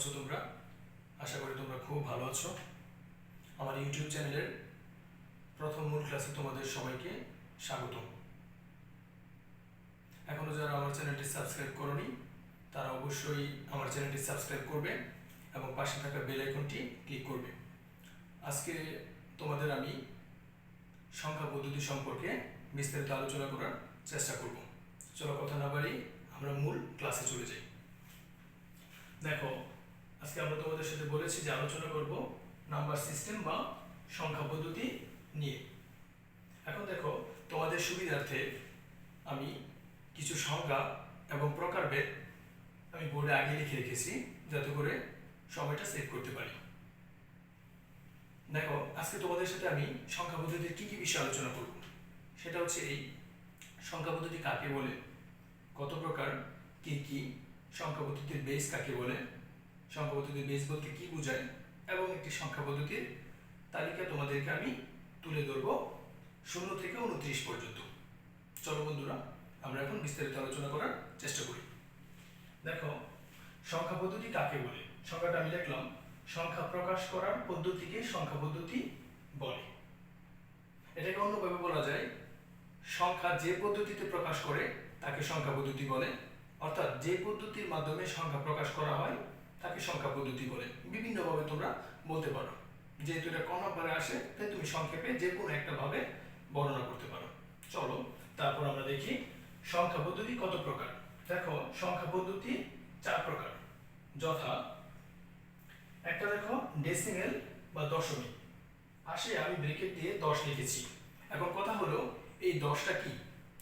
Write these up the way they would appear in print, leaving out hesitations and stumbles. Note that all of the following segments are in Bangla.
আছো তোমরা? আশা করি তোমরা খুব ভালো আছো। আমার ইউটিউব চ্যানেলের প্রথম মূল ক্লাসে তোমাদের সবাইকে স্বাগত। এখনও যারা আমার চ্যানেলটি সাবস্ক্রাইব করোনি তারা অবশ্যই আমার চ্যানেলটি সাবস্ক্রাইব করবে এবং পাশে থাকা বেল আইকনটি ক্লিক করবে। আজকে তোমাদের আমি সংখ্যা পদ্ধতি সম্পর্কে বিস্তারিত আলোচনা করার চেষ্টা করব। চলো কথা না বাড়িয়ে আমরা মূল ক্লাসে চলে যাই। দেখো, আজকে আমরা তোমাদের সাথে বলেছি যে আলোচনা করব নাম্বার সিস্টেম বা সংখ্যা পদ্ধতি নিয়ে। এখন দেখো, তোমাদের সুবিধার্থে আমি কিছু সংখ্যা এবং প্রকারভেদ আমি বোর্ডে আগে লিখে রেখেছি যাতে করে সময়টা সেভ করতে পারি। দেখো, আজকে তোমাদের সাথে আমি সংখ্যা পদ্ধতির কী কী বিষয় আলোচনা করব সেটা হচ্ছে এই সংখ্যা পদ্ধতি কাকে বলে, কত প্রকার, কি কি, সংখ্যা পদ্ধতির বেস কাকে বলে, সংখ্যা পদ্ধতির বেস বলতে কি বোঝায়, এবং একটি সংখ্যা পদ্ধতির তালিকা তোমাদেরকে আমি তুলে ধরব 0 থেকে 29 পর্যন্ত। চলো বন্ধুরা, আমরা এখন বিস্তারিত আলোচনা করার চেষ্টা করি। দেখো, সংখ্যা পদ্ধতি কাকে বলে, সংখ্যাটা আমি লিখলাম, সংখ্যা প্রকাশ করার পদ্ধতিকে সংখ্যা পদ্ধতি বলে। এটাকে অন্যভাবে বলা যায়, সংখ্যা যে পদ্ধতিতে প্রকাশ করে তাকে সংখ্যা পদ্ধতি বলে, অর্থাৎ যে পদ্ধতির মাধ্যমে সংখ্যা প্রকাশ করা হয় তাকে সংখ্যা পদ্ধতি বলে। বিভিন্নভাবে তোমরা বলতে পারো, যেহেতু এটা কম নাম্বারে আসে তাই তুমি সংক্ষেপে যে কোনো একটা ভাবে বর্ণনা করতে পারো। চলো তারপর আমরা দেখি সংখ্যা পদ্ধতি কত প্রকার। দেখো, সংখ্যা পদ্ধতি 4 প্রকার, যথা একটা দেখো ডেসিমেল বা দশমিক, পাশে আমি ব্র্যাকেট দিয়ে 10 লিখেছি। এখন কথা হলো, এই 10টা কি,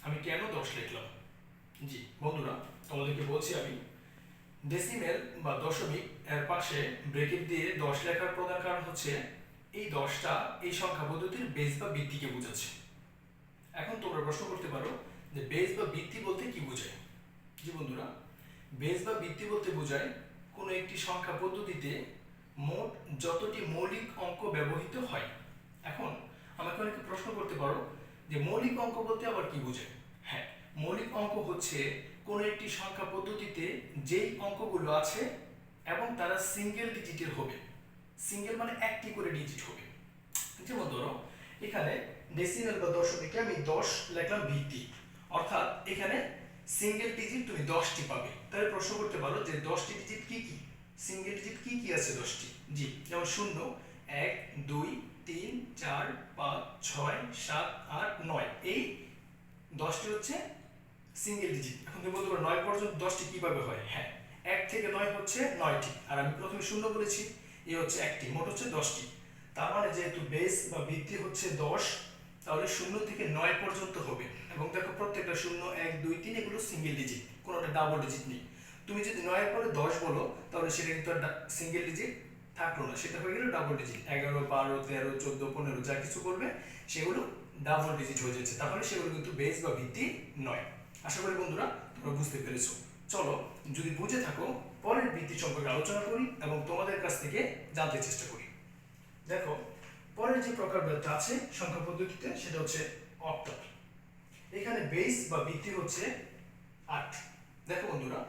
আমি কেন 10 লিখলাম? জি বন্ধুরা, তোমাদেরকে বলছি আমি, ডেসিমেল বা দশমিক এর পাশে ব্র্যাকেট দিয়ে 10 লেখার প্রধান কারণ হচ্ছে এই 10টা এই সংখ্যা পদ্ধতির বেস বা ভিত্তিকে বোঝাচ্ছে। এখন তোমরা প্রশ্ন করতে পারো যে বেস বা ভিত্তি বলতে কি বোঝায়? জি বন্ধুরা, বেস বা ভিত্তি বলতে বোঝায় কোনো একটি সংখ্যা পদ্ধতিতে মোট যতটি মৌলিক অঙ্ক ব্যবহৃত হয়। এখন আমাকে অনেকে প্রশ্ন করতে পারো যে মৌলিক অঙ্ক বলতে আবার কি বোঝায়? হ্যাঁ, মৌলিক অঙ্ক হচ্ছে কোনো একটি সংখ্যা পদ্ধতিতে যেই অঙ্কগুলো আছে এবং তারা সিঙ্গেল ডিজিটের হবে। সিঙ্গেল মানে একটি করে ডিজিট হবে। যেমন ধরো, এখানে ডেসিমেল বা দশমিকে আমি 10 লিখলাম ভিত্তি, অর্থাৎ এখানে সিঙ্গেল ডিজিট তুমি 10টি পাবে। তাহলে প্রশ্ন করতে পারো যে 10টি ডিজিট কি কি, সিঙ্গেল ডিজিট কি কি আছে 10টি? জি, যেমন 0, 1, 2, 3, 4, 5, 6, 7, 8, 9, এই 10টি হচ্ছে সিঙ্গেল ডিজিট। এখন তুমি বলতে পারো 9 পর্যন্ত 10টি কিভাবে হয়? হ্যাঁ, 1 থেকে 9 হচ্ছে 9টি, আর আমি প্রথমে 0 বলেছি, এই হচ্ছে একটি, মোট হচ্ছে 10টি। তার মানে যেহেতু বেস বা ভিত্তি হচ্ছে 10, তাহলে 0 থেকে 9 পর্যন্ত হবে। এবং দেখো, প্রত্যেকটা 0, 1, 2, 3 এগুলো সিঙ্গেল ডিজিট, কোনোটা ডাবল ডিজিট নেই। তুমি যদি 9 এর পরে 10 বলো তাহলে সেটা কিন্তু সিঙ্গেল ডিজিট থাকলো না, সেটা হয়ে গেল ডাবল ডিজিট। 11, 12, 13, 14, 15 যা কিছু করবে সেগুলো ডাবল ডিজিট হয়ে যাচ্ছে, তাহলে সেগুলো কিন্তু বেস বা ভিত্তি নয়। আশা করি বন্ধুরা তোমরা বুঝতে পেরেছো। চলো, যদি বুঝে থাকো পরের ভিত্তি সম্পর্কে আলোচনা করি এবং তোমাদের কাছ থেকে জানতে চেষ্টা করি। দেখো, পরের যে প্রকারভেদটা আছে সংখ্যা পদ্ধতিতে সেটা হচ্ছে অক্টাল। এখানে বেস বা ভিত্তি হচ্ছে 8। দেখো বন্ধুরা,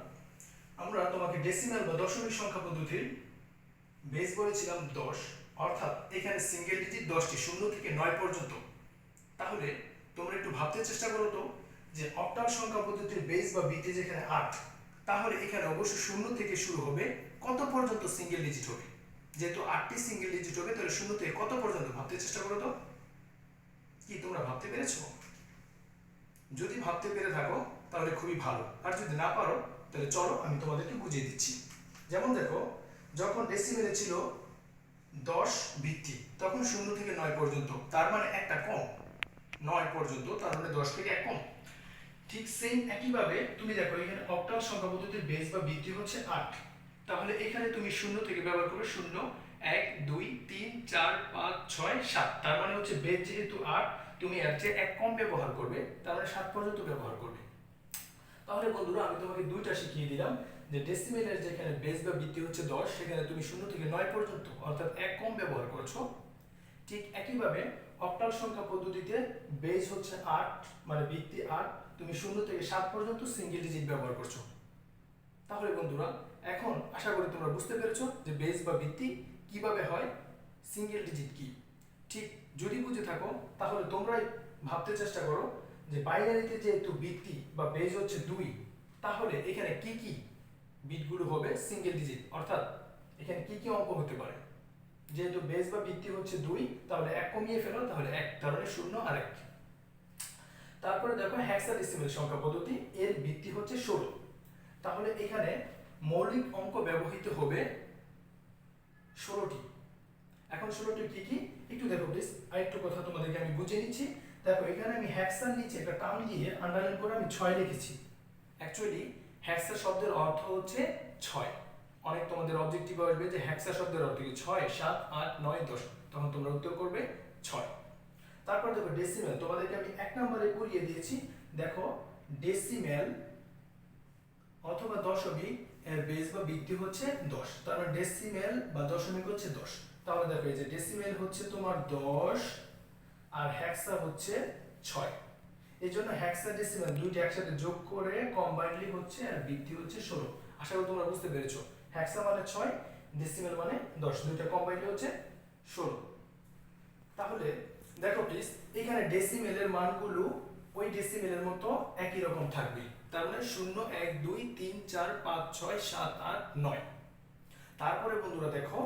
আমরা তোমাকে ডেসিমেল বা দশমিক সংখ্যা পদ্ধতির বেস বলেছিলাম 10, অর্থাৎ এখানে সিঙ্গেল ডিজিট 10টি, 0 থেকে 9 পর্যন্ত। তাহলে তোমরা একটু ভাবতে চেষ্টা করো তো যে অক্টাল সংখ্যা পদ্ধতির বেস বা ভিত্তি যেখানে 8, তাহলে এখানে অবশ্যই 0 থেকে শুরু হবে, কত পর্যন্ত সিঙ্গেল ডিজিট হবে? যেহেতু 8টি সিঙ্গেল ডিজিট হবে, তাহলে 0 থেকে কত পর্যন্ত ভাবতে চেষ্টা করো তো। কি তোমরা ভাবতে পেরেছো? যদি ভাবতে পেরে থাকো তাহলে খুবই ভালো, আর যদি না পারো তাহলে চলো আমি তোমাদেরকে বুঝিয়ে দিচ্ছি। যেমন দেখো, যখন ডেসিমেলে ছিল 10 ভিত্তি, তখন 0 থেকে 9 পর্যন্ত, তার মানে একটা কম, 9 পর্যন্ত, তার মানে 10 থেকে 1 কম। ঠিক সেম একইভাবে তুমি দেখো, এখানে অক্টাল সংখ্যা পদ্ধতির বেস বা ভিত্তি হচ্ছে 8, তাহলে এখানে তুমি 0 থেকে ব্যবহার করবে 0, 1, 2, 3, 4, 5, 6, 7, তার মানে হচ্ছে বেস যেহেতু 8, তুমি এর চেয়ে 1 কম ব্যবহার করবে, তার মানে 7 পর্যন্ত ব্যবহার করবে। তাহলে বন্ধুরা, আমি তোমাকে দুইটা শিখিয়ে দিলাম যে ডেসিমেলের যেখানে বেস বা ভিত্তি হচ্ছে 10, সেখানে তুমি 0 থেকে 9 পর্যন্ত অর্থাৎ 1 কম ব্যবহার করছো। ঠিক একইভাবে অক্টাল সংখ্যা পদ্ধতিতে বেস হচ্ছে 8, মানে ভিত্তি 8, তুমি 0 থেকে 7 পর্যন্ত সিঙ্গেল ডিজিট ব্যবহার করছো। তাহলে বন্ধুরা এখন আশা করি তোমরা বুঝতে পেরেছো যে বেস বা ভিত্তি কিভাবে হয়, সিঙ্গেল ডিজিট কি। ঠিক যদি বুঝে থাকো তাহলে তোমরাই ভাবতে চেষ্টা করো যে বাইনারিতে যেহেতু ভিত্তি বা বেস হচ্ছে 2, তাহলে এখানে কি কি বিটগুলো হবে সিঙ্গেল ডিজিট, অর্থাৎ এখানে কি কি অঙ্ক হতে পারে। যেহেতু বেস বা ভিত্তি হচ্ছে 2, তাহলে 1 কমিয়ে ফেলো, তাহলে 1, তার মানে 0 আর 1। তারপরে দেখো হেক্সাডেসিমাল সংখ্যা পদ্ধতি, এর ভিত্তি হচ্ছে 16, তাহলে এখানে মৌলিক অঙ্ক ব্যবহৃত হবে 16টি। এখন 16টি কি কি একটু দেখো প্লিজ, আরেকটু কথা তোমাদেরকে আমি বুঝিয়ে নিচ্ছি। দেখো এখানে আমি হেক্সার নিচে একটা টার্ম দিয়ে আন্ডারলাইন করে আমি 6 লিখেছি। অ্যাকচুয়ালি হেক্সা শব্দের অর্থ হচ্ছে 6। অনেক তোমাদের অবজেক্টিভ আসবে যে হেক্সা শব্দের অর্থ কি 6, 7, 8, 9, 10, তখন তোমরা উত্তর করবে 6। তারপর দেখো ডেসিমেল, তোমাদেরকে আমি 1 নম্বরে করিয়ে দিয়েছি। দেখো ডেসিমেল অথবা দশমিক এর বেস বা ভিত্তি হচ্ছে 10, তার মানে ডেসিমেল বা দশমিক হচ্ছে 10। তাহলে দেখো এই যে ডেসিমেল হচ্ছে তোমার 10 আর হেক্সা হচ্ছে 6, এই জন্য হেক্সাডেসিমাল দুইটা একসাথে যোগ করে কম্বাইনলি হচ্ছে আর ভিত্তি হচ্ছে 16। আশা করি তোমরা বুঝতে পেরেছো। হেক্সা মানে 6, ডেসিমেল মানে 10, দুইটা কম্বাইনলি হচ্ছে 16। তাহলে দেখো প্লিজ এখানে ডেসিমেলের মানগুলো ওই ডেসিমেলের মতো একই রকম থাকবে, তার মানে 0, 1, 2, 3, 4, 5, 6, 7, 8, 9। তারপরে বন্ধুরা দেখো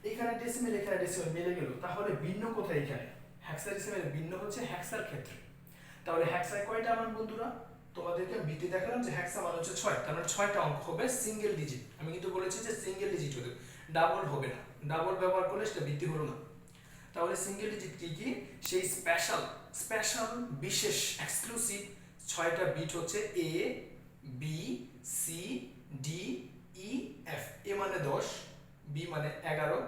এখানে ডেসিমেল এখানে ডেসিমেল মিলে গেল, তাহলে ভিন্ন কোথায় এখানে? হেক্সাডেসিমেলের ভিন্ন হচ্ছে হেক্সার ক্ষেত্রে। তাহলে হেক্সায় কয়টা মান বন্ধুরা? তোমাদেরকে ভিত্তি দেখালাম যে হেক্সা মান হচ্ছে 6, তার মানে 6টা অঙ্ক হবে সিঙ্গেল ডিজিট। আমি কিন্তু বলেছি যে সিঙ্গেল ডিজিট হবে, ডাবল হবে না, ডাবল ব্যবহার করলে সেটা ভিত্তি হলো না। তাহলে সিঙ্গেল ডিজিট কি কি? সেই স্পেশাল বিশেষ এক্সক্লুসিভ 6টা বিট হচ্ছে এ, B, C, D, E, F. এ মানে 10, বি মানে 11,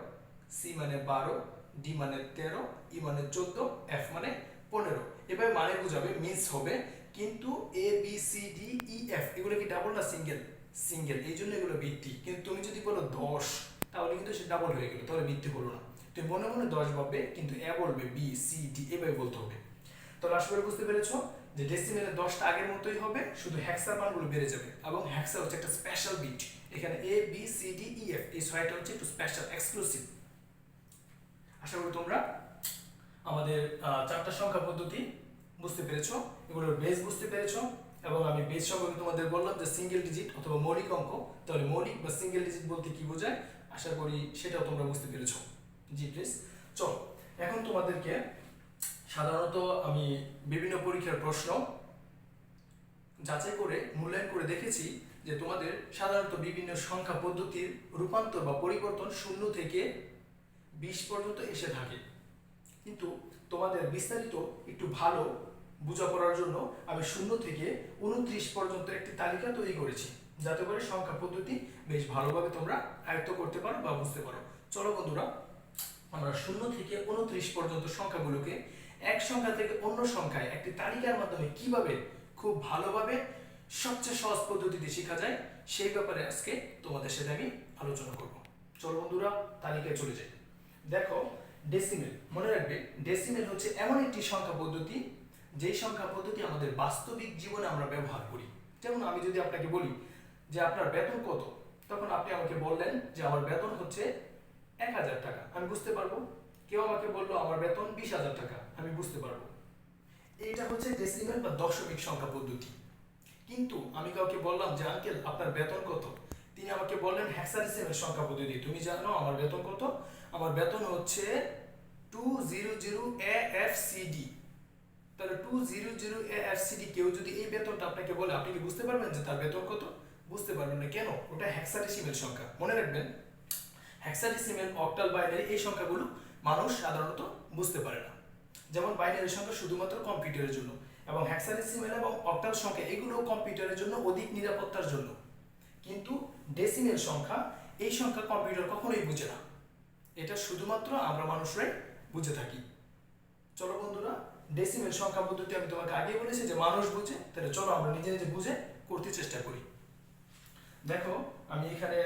সি মানে 12, ডি মানে 13, ই মানে 14, এফ মানে 15। এবার মানে বুঝাবে, মিন্স হবে, কিন্তু A B C D E F এগুলো কি ডাবল না সিঙ্গেল? সিঙ্গেল, এই জন্য এগুলো ভিত্তি। কিন্তু তুমি যদি বলো 10, তাহলে কিন্তু সে ডাবল হয়ে গেল, তাহলে ভিত্তি হলো না। তুমি মনে মনে 10 ভাববে, কিন্তু এ বলবে, বি সি ডি এভাবে বলতে হবে। তাহলে আশা করি বুঝতে পেরেছো যে ডেসিমেলে 10টা আগের মতোই হবে, শুধু হেক্সার মানগুলো বেড়ে যাবে। এবং হেক্সা হচ্ছে একটা স্পেশাল বিট, এখানে A B C D E F এই 6টা হচ্ছে একটু স্পেশাল এক্সক্লুসিভ। আশা করি তোমরা আমাদের 4টা সংখ্যা পদ্ধতি বুঝতে পেরেছো, এগুলোর বেস বুঝতে পেরেছো। এবং আমি বেস সম্পর্কে তোমাদের বললাম যে সিঙ্গেল ডিজিট অথবা মৌলিক অঙ্ক। তাহলে মৌলিক বা সিঙ্গেল ডিজিট বলতে কি বোঝায়, আশা করি সেটাও তোমরা বুঝতে পেরেছো। জি প্লিজ। চলো এখন তোমাদেরকে সাধারণত আমি বিভিন্ন পরীক্ষার প্রশ্ন যাচাই করে মূল্যায়ন করে দেখেছি যে তোমাদের সাধারণত বিভিন্ন সংখ্যা পদ্ধতির রূপান্তর বা পরিবর্তন 0 থেকে 20 পর্যন্ত এসে থাকে। কিন্তু তোমাদের বিস্তারিত একটু ভালো বোঝাপড়ার জন্য আমি 0 থেকে 29 পর্যন্ত একটি তালিকা তৈরি করেছি, যাতে করে সংখ্যা পদ্ধতি বেশ ভালোভাবে তোমরা আয়ত্ত করতে পারো বা বুঝতে পারো। চলো বন্ধুরা আমরা 0 থেকে 29 পর্যন্ত সংখ্যাগুলোকে এক সংখ্যা থেকে অন্য সংখ্যায় একটি তালিকার মাধ্যমে কিভাবে খুব ভালোভাবে সবচেয়ে সহজ পদ্ধতিতে শেখা যায় সেই ব্যাপারে আজকে তোমাদের সাথে আমি আলোচনা করব। চলো বন্ধুরা তালিকায় চলে যাই। দেখো ডেসিমেল, মনে রাখবে ডেসিমেল হচ্ছে এমন একটি সংখ্যা পদ্ধতি যেই সংখ্যা পদ্ধতি আমাদের বাস্তবিক জীবনে আমরা ব্যবহার করি। যেমন আমি যদি আপনাকে বলি যে আপনার বেতন কত, তখন আপনি আমাকে বললেন যে আমার বেতন হচ্ছে 1000 টাকা, আমি বুঝতে পারবো। কেউ আমাকে বললো আমার বেতন 20,000 টাকা, আমি বুঝতে পারবো। এইটা হচ্ছে ডেসিমেল বা দশমিক সংখ্যা পদ্ধতি। কিন্তু আমি কাউকে বললাম যে আঙ্কেল আপনার বেতন কত, তিনি আমাকে বললেন হেক্সাডেসিমেল সংখ্যা পদ্ধতি। তুমি জানো আমার বেতন কত? আমার বেতন হচ্ছে 200 AFCD। তাহলে 200 AFCD কেউ যদি এই বেতনটা আপনাকে বলে, আপনি কি বুঝতে পারবেন যে তার বেতন কত? বুঝতে পারবেন না। কেন? ওটা হেক্সাডেসিমেল সংখ্যা। মনে রাখবেন হেক্সাডেসিমেল, অক্টাল, বাইনারি এই সংখ্যাগুলো মানুষ সাধারণত বুঝতে পারে না। যেমন বাইনারি সংখ্যা শুধুমাত্র কম্পিউটারের জন্য, এবং হেক্সাডেসিমেল এবং অক্টাল সংখ্যা এগুলো কম্পিউটারের জন্য অধিক নিরাপত্তার জন্য। কিন্তু ডেসিমেল সংখ্যা, এই সংখ্যা কম্পিউটার কখনোই বুঝে না, এটা শুধুমাত্র আমরা মানুষরাই বুঝে থাকি। চলো বন্ধুরা ডেসিমেল সংখ্যা পদ্ধতি আমি তোমাকে আগে বলেছি যে মানুষ বুঝে, তাহলে চলো আমরা নিজে নিজে বুঝে করতে চেষ্টা করি। দেখো আমি এখানে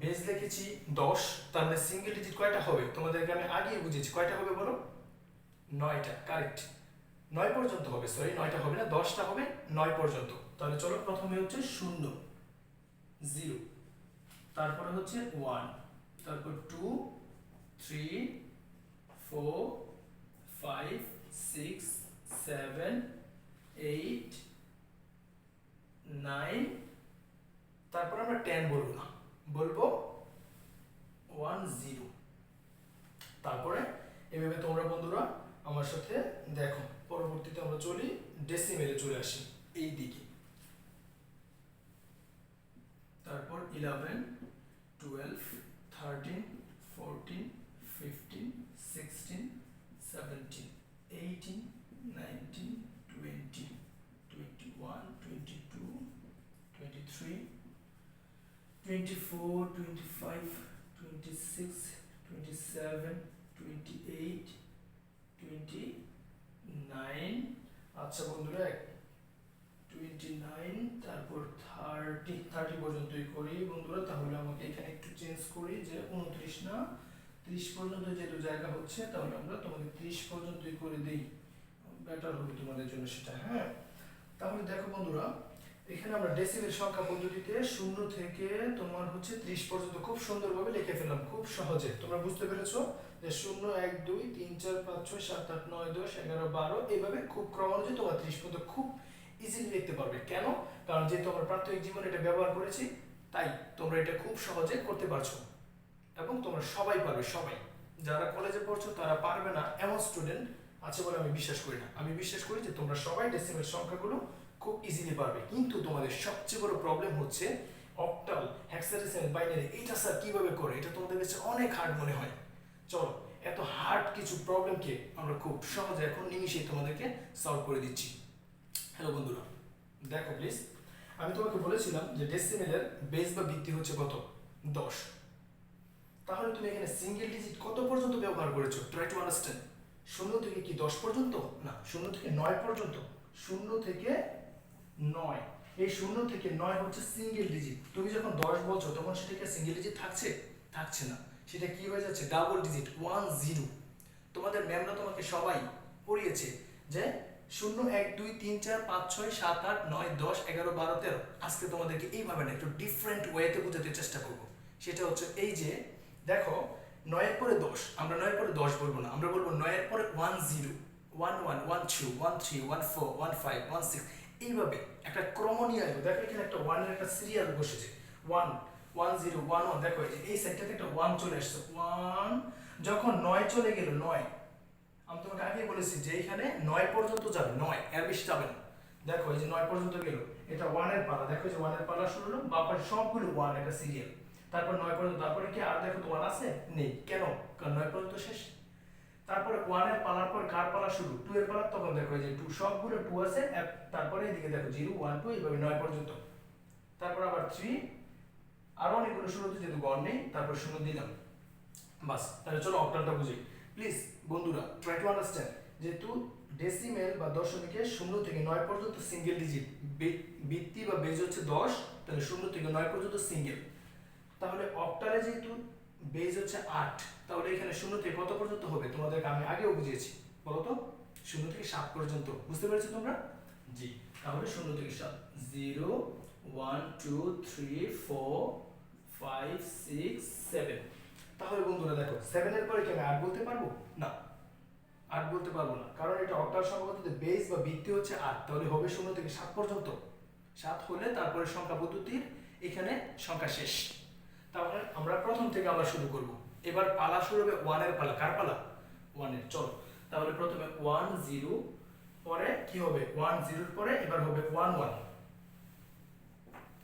বেস লিখেছি 10, তার মানে সিঙ্গেল ডিজিট কয়টা হবে তোমাদেরকে আমি আগেই বুঝিয়েছি। কয়টা হবে বলো? 9টা, কারেক্ট। 9 পর্যন্ত হবে, সরি 9টা হবে না, 10টা হবে 9 পর্যন্ত। তাহলে চলো প্রথমে হচ্ছে 0, 0, তারপরে হচ্ছে 1, তারপর 2, 3, 4, 5, 6, 7, 8, 9, তারপর আমরা 10 বলবো না, বলবো 1 0। তারপরে এভাবে তোমরা বন্ধুরা আমার সাথে দেখো। পরবর্তীতে আমরা চলি ডেসিমেলে চলে আসি এই দিকে। তারপর 11, 12, 13, 14, 15, 16, 17, 18, 19, 20, 21, 22, 23, 24, 25, 26, 27, 28, 29, আচ্ছা বন্ধুরা 29, তারপর 30 পর্যন্তই করি বন্ধুরা। তাহলে আমাকে এখানে একটু চেঞ্জ করি যে 29 না 30 পর্যন্ত যেহেতু জায়গা হচ্ছে, তাহলে আমরা তোমাদের 30 পর্যন্তই করে দিই, বেটার হবে তোমাদের জন্য সেটা। হ্যাঁ, তাহলে দেখো বন্ধুরা এখানে আমরা ডেসিমেল সংখ্যা পদ্ধতিতে 0 থেকে তোমার হচ্ছে 30 পর্যন্ত খুব সুন্দরভাবে লিখে ফেললাম, খুব সহজে। তোমরা বুঝতে পেরেছো যে 0, 1, 2, 3, 4, 5, 6, 7, 8, 9, 10, 11, 12 এইভাবে খুব ক্রমানুযায়ী তোমরা 30 পর্যন্ত খুব ইজিলি লিখতে পারবে। কেন? কারণ যেহেতু আমরা প্রাথমিক জীবনে এটা ব্যবহার করেছি, তাই তোমরা এটা খুব সহজে করতে পারছো এবং তোমরা সবাই পারবে। সবাই যারা কলেজে পড়ছো তারা পারবে না এমন স্টুডেন্ট আছে বলে আমি বিশ্বাস করি না। আমি বিশ্বাস করি যে তোমরা সবাই ডেসিমেল সংখ্যাগুলো খুব ইজিলি পারবে। কিন্তু তোমাদের সবচেয়ে বড় প্রবলেম হচ্ছে অক্টাল, হেক্সাডেসিমাল, বাইনারি। এটা স্যার কিভাবে করে? এটা তোমাদের কাছে অনেক হার্ড মনে হয়। চলো, এত হার্ড কিছু প্রবলেমকে আমরা খুব সহজে এখন নিমিশেই তোমাদেরকে সলভ করে দিচ্ছি। হ্যালো বন্ধুরা, দেখো প্লিজ, আমি তোমাকে বলেছিলাম যে ডেসিমেলের বেস বা ভিত্তি হচ্ছে কত? 10। তাহলে তুমি এখানে সিঙ্গেল ডিজিট কত পর্যন্ত ব্যবহার করেছো? Try to understand. 0 থেকে কি 10 পর্যন্ত? না, 0 থেকে 9 পর্যন্ত। 0 থেকে 9, এই 0 থেকে 9 হচ্ছে সিঙ্গেল ডিজিট। তুমি যখন 10 বলছো তখন সেটা কি সিঙ্গেল ডিজিট থাকছে? থাকছে না, সেটা কি হয়ে যাচ্ছে? Double digit, 1 0। তোমাদের ম্যামরা তোমাকে সবাই পড়িয়েছে যে 0, 1, 2, 3, 4, 5, 6, 7, 8, 9, 10, 11, 12, 13। আজকে তোমাদেরকে এইভাবে না, একটু ডিফারেন্ট ওয়েতে বোঝাতে চেষ্টা করব। সেটা হচ্ছে এই যে দেখো, 9 এর পরে 10, আমরা 9 এর পরে 10 বলবো না, আমরা বলবো 9 এর পরে 1 0, 1 1, 1 2, 1 3, 1 4, 1 5, 1 6। এইভাবে একটা ক্রম নিয়ে আসবো। দেখো এখানে একটা 1 এর একটা সিরিয়াল বসেছে, 1 1 0 1 1। দেখো এই সাইডটাতে একটা 1 চলে আসছে, 1। যখন 9 চলে গেল, 9, আমি তোমাকে আগে বলেছি যে এখানে 9 পর্যন্ত যাবে, 9 এর বেশি যাবে না। দেখো এই যে 9 পর্যন্ত গেল, এটা 1 এর পালা। দেখো যে 1 এর পালা শুরু হলো, বাপার সবগুলো 1 একটা সিরিয়াল। তারপর 9 পর্যন্ত, তারপরে কি আর দেখো তো 1 আছে? নেই। কেন? কারণ 9 পর্যন্ত শেষ। তারপরে 1 এর পালার পর কার পালা শুরু? 2 এর পালা। তখন দেখো এই যে 2, সবগুলো 2 আছে। তারপরে এদিকে দেখো 0 1 2 এইভাবে 9 পর্যন্ত। তারপর আবার 3, আর অনেকগুলো শুরু হচ্ছে, যেহেতু গড় নেই তারপর 0 দিলাম। বাস, তাহলে চলো অক্টালটা বুঝি। প্লিজ বন্ধুরা ট্রাই টু আন্ডারস্ট্যান্ড। যেহেতু ডেসিমেল বা দশমিকে 0 থেকে 9 পর্যন্ত সিঙ্গেল ডিজিট, ভিত্তি বা বেজ হচ্ছে 10, তাহলে 0 থেকে 9 পর্যন্ত সিঙ্গেল। তাহলে অক্টালে যেহেতু বেজ হচ্ছে 8, তাহলে এখানে 0 থেকে কত পর্যন্ত হবে? তোমাদেরকে আমি আগেও বুঝিয়েছি, বলো তো। 0 থেকে 7 পর্যন্ত। বুঝতে পেরেছো তোমরা? জি। তাহলে 0 থেকে 7, 0 1 2 3 4 5 6 7। তাহলে বন্ধুরা দেখো 7 এর পরে কি আমি 8 বলতে পারবো? না, 8 বলতে পারবো না, কারণ এটা অক্টাল সংখ্যা পদ্ধতিতে বেস বা ভিত্তি হচ্ছে 8। তাহলে হবে 0 থেকে 7 পর্যন্ত। 7 হলে তারপরে সংখ্যা পদ্ধতির এখানে সংখ্যা শেষ। তাহলে আমরা প্রথম থেকে আবার শুরু করব। এবার পালা শুরু হবে 1 এর পালা। কার পালা? 1 এর। চলো, তাহলে প্রথমে 1 0, পরে কি হবে? 1 0 এর পরে এবার হবে 1 1,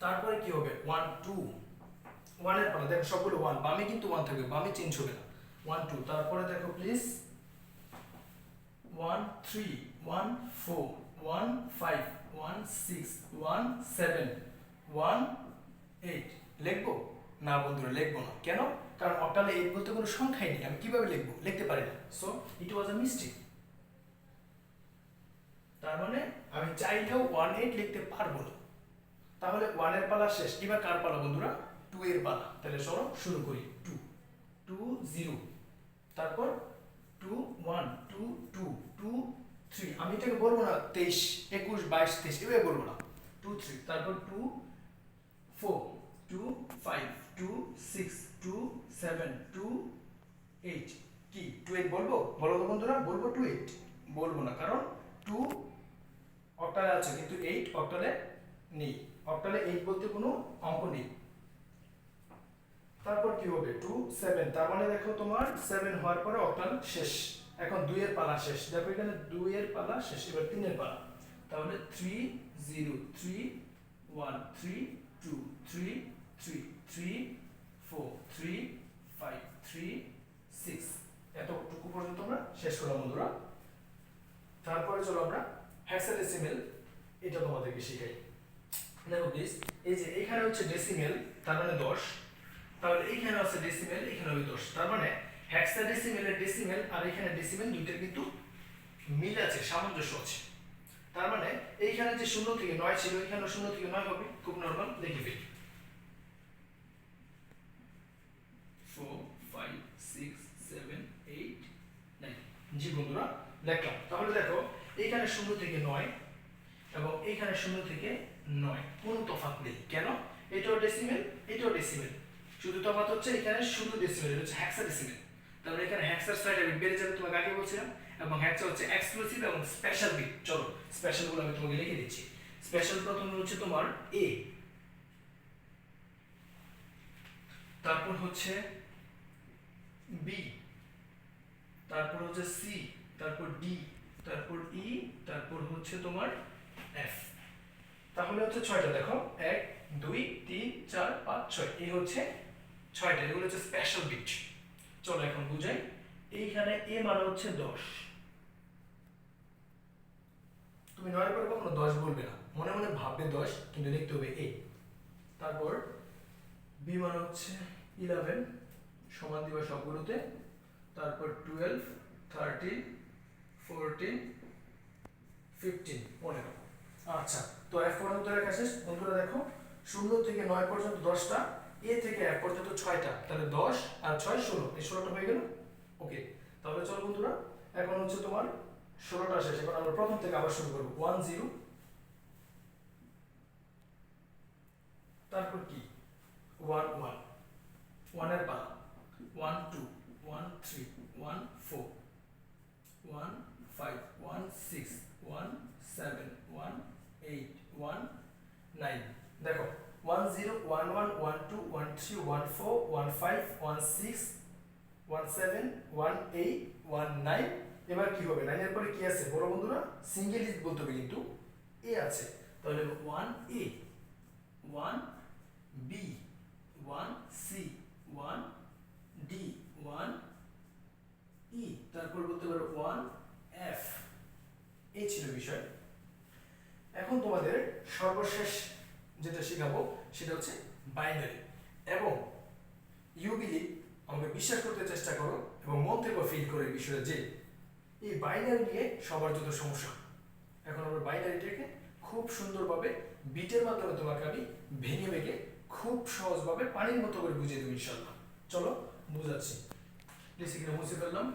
তারপরে কি হবে? 1 2, 1 এর পালা। দেখো সবগুলো 1, বামে কিন্তু 1 থাকবে, বামে চেঞ্জ হবে না। 1 2, তারপরে দেখো প্লিজ 1 3, 1 4, 1 5, 1 6, 1 7, 1 8। লিখবো? না বন্ধুরা, লিখবো না। কেন? কারণ অক্টালে 8 বলতে কোনো সংখ্যাই নেই, আমি কিভাবে লিখবো? লিখতে পারি না। So it was a mistake. তার মানে আমি চাইলেও 1 8 লিখতে পারবো না। তাহলে 1 এর পালা শেষ। এবার কার পালা বন্ধুরা? 2 এর পালা। তাহলে চলো শুরু করি। 2 2 0, তারপর 2 1 2 2 2 3। আমি এটাকে বলবো না 23 21 22 23, এভাবে বলবো না। 2 3, তারপর 2 4 2 5 2 6 2 7 2 8 কি 2 8 বলবো? বলো তো বন্ধুরা, বলবো 2 8? বলবো না, কারণ 2 অক্টালে আছে কিন্তু 8 অক্টালে নেই। অক্টালে 8 বলতে কোনো অঙ্ক নেই। তারপর কি হবে 2 7, তার মানে দেখো তোমার 7 হওয়ার পরে অক্টাল শেষ। এখন 2 এর পালা শেষ, দেখো এখানে 2 এর পালা শেষ, এবার 3 এর পালা। তাহলে 3 0 3 1 3 2 3 3 3 4 3 5 3 6, এতটুকু পর্যন্ত আমরা শেষ করলাম বন্ধুরা। তারপরে চলো আমরা হেক্সাডেসিমেল, এটা তোমাদেরকে শেখাই। দেখো প্লিজ, এই যে এখানে হচ্ছে ডেসিমেল, তার মানে 10, তাহলে এইখানে আছে ডেসিমেল, এখানে হবে 10, তার মানে হেক্সাডেসিমেলের ডেসিমেল আর এখানে ডেসিমেল দুইটার কিন্তু মিল আছে, সামঞ্জস্য আছে। তার মানে এইখানে যে 0 থেকে 9 ছিল, এখানে 0 থেকে 9 হবে, খুব নরমাল, লিখে ফেলি 4 5 6 7 8 9। জি বন্ধুরা, লিখলাম। তাহলে দেখো এইখানে 0 থেকে 9 এবং এইখানে 0 থেকে 9 কোনো তফাৎ নেই। কেন? এটাও ডেসিমেল, এটাও ডেসিমেল, শুধু তফাৎ হচ্ছে এখানে শুধু ডেসিমেল, এটা হচ্ছে হেক্সাডেসিমেল। তাহলে এখানে হেক্সার 6টা বিট বেড়ে যাবে, তোমাকে আগে বলছিলাম। এবং হেক্সা হচ্ছে এক্সক্লুসিভ এবং স্পেশাল বিট। চলো স্পেশাল গুলো আমি তোমাকে লিখে দিচ্ছি। স্পেশাল প্রথমে হচ্ছে তোমার এ, তারপর হচ্ছে বি, তারপর হচ্ছে সি, তারপর ডি, তারপর ই, তারপর হচ্ছে তোমার এফ। তাহলে হচ্ছে 6টা, দেখো 1 2 3 4 5 6, এই হচ্ছে 6টা, এগুলো হচ্ছে স্পেশাল বিট। চলো এখন বুঝাই। এইখানে এ মানে হচ্ছে 10, তুমি 9 এর পরে কখনো 10 বলবে না, মনে মনে ভাববে 10, কিন্তু লিখতে হবে এ। তারপর বি মানে হচ্ছে 11, সমান দিবা সবগুলোতে। তারপর 12 13 14 15 15। আচ্ছা, তো এফ পর্যন্ত লেখা শেষ বন্ধুরা। দেখো 0 থেকে 9 পর্যন্ত 10টা, এ থেকে এফ পর্যন্ত 6টা, তাহলে 10 আর 6 16, এই 16টা হয়ে গেল। ওকে, তাহলে চলো বন্ধুরা, এখন হচ্ছে তোমার 16টা শেষ। এখন আমরা প্রথম থেকে আবার শুরু করব। 1 0, তারপর কি 1 1, 1 এর পালা 1 2 1 3 1 4 1 5 1 6 1 7 1 8 1 9। দেখো 1 0 1 1 1 2 1 3 1 4 1 5 1 6 1 7 1 8 1 9। এবার কি হবে? 9 এর পরে কি আছে বলো বন্ধুরা? সিঙ্গেল ডিজিট বলতে হবে, কিন্তু এ আছে। তাহলে 1 এ 1 বি 1 সি 1 ডি 1 ই, তারপর বলতে পারো 1 এফ। এই ছিল বিষয়। এখন তোমাদের সর্বশেষ যেটা শেখাবো সেটা হচ্ছে বাইনারি। এবং ইউ বিলিভ, আমাকে বিশ্বাস করতে চেষ্টা করো এবং মন থেকে ফিল করো এই বিষয়ে, যে এই বাইনারি নিয়ে সবার যত সমস্যা। এখন আমরা বাইনারিটাকে খুব সুন্দরভাবে বিটের মাধ্যমে তোমাকে আমি ভেঙে ভেঙে খুব সহজভাবে পানির মতো করে বুঝিয়ে দেবো ইনশাল্লাহ। চলো বুঝাচ্ছি। প্লিজ এখানে মুছে ফেললাম,